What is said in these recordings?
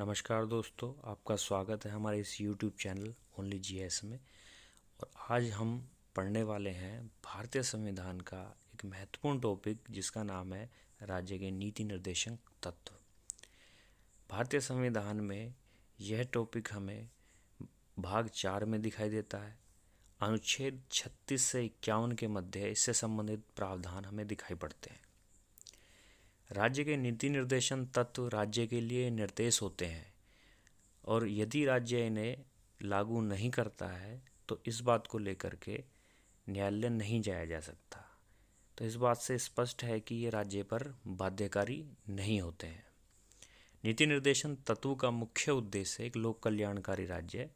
नमस्कार दोस्तों, आपका स्वागत है हमारे इस YouTube चैनल ओनली जीएस में। और आज हम पढ़ने वाले हैं भारतीय संविधान का एक महत्वपूर्ण टॉपिक जिसका नाम है राज्य के नीति निर्देशक तत्व। भारतीय संविधान में यह टॉपिक हमें भाग 4 में दिखाई देता है। अनुच्छेद 36 से 51 के मध्य इससे संबंधित प्रावधान हमें दिखाई पड़ते हैं। राज्य के नीति निर्देशन तत्व राज्य के लिए निर्देश होते हैं और यदि राज्य इन्हें लागू नहीं करता है तो इस बात को लेकर के न्यायालय नहीं जाया जा सकता। तो इस बात से स्पष्ट है कि ये राज्य पर बाध्यकारी नहीं होते हैं। नीति निर्देशन तत्व का मुख्य उद्देश्य एक लोक कल्याणकारी राज्य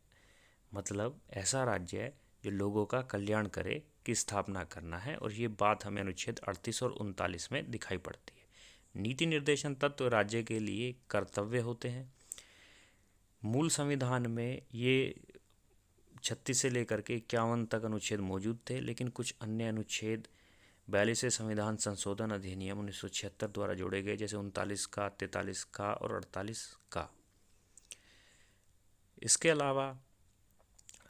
मतलब ऐसा राज्य है जो लोगों का कल्याण करे की स्थापना करना है, और ये बात हमें अनुच्छेद 38 और 39 में दिखाई पड़ती है। नीति निर्देशन तत्व राज्य के लिए कर्तव्य होते हैं। मूल संविधान में ये 36 से लेकर के 51 तक अनुच्छेद मौजूद थे, लेकिन कुछ अन्य अनुच्छेद 42वें संविधान संशोधन अधिनियम 1976 द्वारा जोड़े गए, जैसे 39 का, 43 का और 48 का। इसके अलावा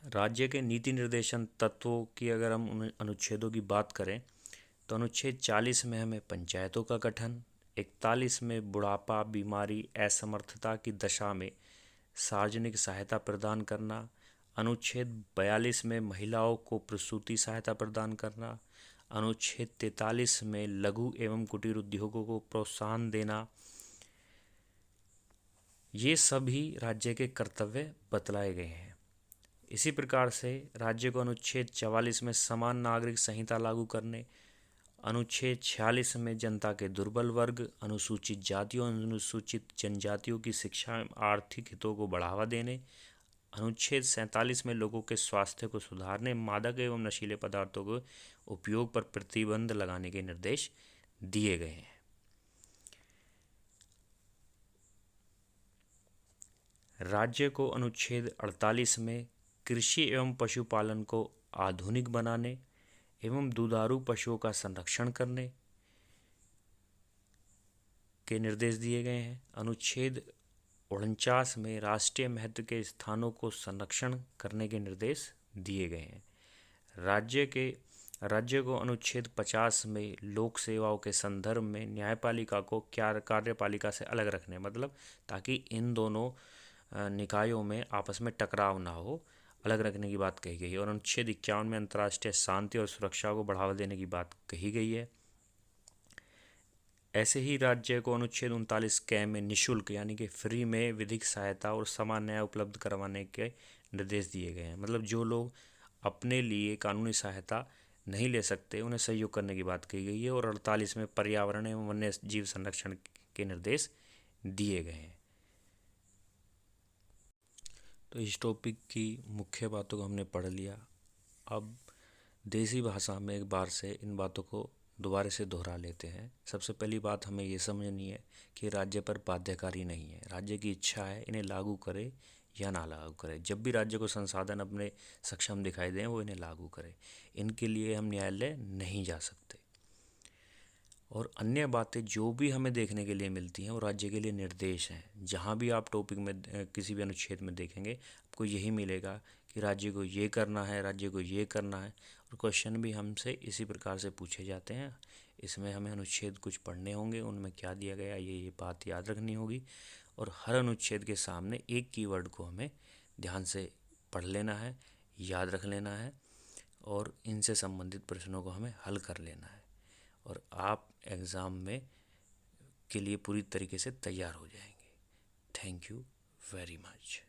राज्य के नीति निर्देशन तत्वों की अगर हम अनुच्छेदों की बात करें तो अनुच्छेद 40 में हमें पंचायतों का गठन, 41 में बुढ़ापा, बीमारी, असमर्थता की दशा में सार्वजनिक सहायता प्रदान करना, अनुच्छेद 42 में महिलाओं को प्रसूति सहायता प्रदान करना, अनुच्छेद 43 में लघु एवं कुटीर उद्योगों को प्रोत्साहन देना, ये सभी राज्य के कर्तव्य बतलाए गए हैं। इसी प्रकार से राज्य को अनुच्छेद 44 में समान नागरिक संहिता लागू करने, अनुच्छेद 46 में जनता के दुर्बल वर्ग, अनुसूचित जातियों और अनुसूचित जनजातियों की शिक्षा एवं आर्थिक हितों को बढ़ावा देने, अनुच्छेद 47 में लोगों के स्वास्थ्य को सुधारने, मादक एवं नशीले पदार्थों के उपयोग पर प्रतिबंध लगाने के निर्देश दिए गए हैं। राज्य को अनुच्छेद 48 में कृषि एवं पशुपालन को आधुनिक बनाने एवं दुधारू पशुओं का संरक्षण करने के निर्देश दिए गए हैं। अनुच्छेद 49 में राष्ट्रीय महत्व के स्थानों को संरक्षण करने के निर्देश दिए गए हैं। राज्य को अनुच्छेद 50 में लोक सेवाओं के संदर्भ में न्यायपालिका को कार्यपालिका से अलग रखने, मतलब ताकि इन दोनों निकायों में आपस में टकराव ना हो, अलग रखने की बात कही गई है। और अनुच्छेद 51 में अंतर्राष्ट्रीय शांति और सुरक्षा को बढ़ावा देने की बात कही गई है। ऐसे ही राज्य को अनुच्छेद 39 क में निःशुल्क यानी कि फ्री में विधिक सहायता और समान न्याय उपलब्ध करवाने के निर्देश दिए गए हैं। मतलब जो लोग अपने लिए कानूनी सहायता नहीं ले सकते उन्हें सहयोग करने की बात कही गई है। और 48 में पर्यावरण एवं वन्य जीव संरक्षण के निर्देश दिए गए हैं। तो इस टॉपिक की मुख्य बातों को हमने पढ़ लिया। अब देसी भाषा में एक बार से इन बातों को दोबारा से दोहरा लेते हैं। सबसे पहली बात हमें ये समझनी है कि राज्य पर बाध्यकारी नहीं है। राज्य की इच्छा है इन्हें लागू करे या ना लागू करे। जब भी राज्य को संसाधन अपने सक्षम दिखाई दें वो इन्हें लागू करे। इनके लिए हम न्यायालय नहीं जा सकते। और अन्य बातें जो भी हमें देखने के लिए मिलती हैं वो राज्य के लिए निर्देश हैं। जहाँ भी आप टॉपिक में किसी भी अनुच्छेद में देखेंगे आपको यही मिलेगा कि राज्य को ये करना है, राज्य को ये करना है। और क्वेश्चन भी हमसे इसी प्रकार से पूछे जाते हैं। इसमें हमें अनुच्छेद कुछ पढ़ने होंगे, उनमें क्या दिया गया ये बात याद रखनी होगी। और हर अनुच्छेद के सामने एक कीवर्ड को हमें ध्यान से पढ़ लेना है, याद रख लेना है और इनसे संबंधित प्रश्नों को हमें हल कर लेना है। और आप एग्ज़ाम में के लिए पूरी तरीके से तैयार हो जाएंगे। Thank you very much.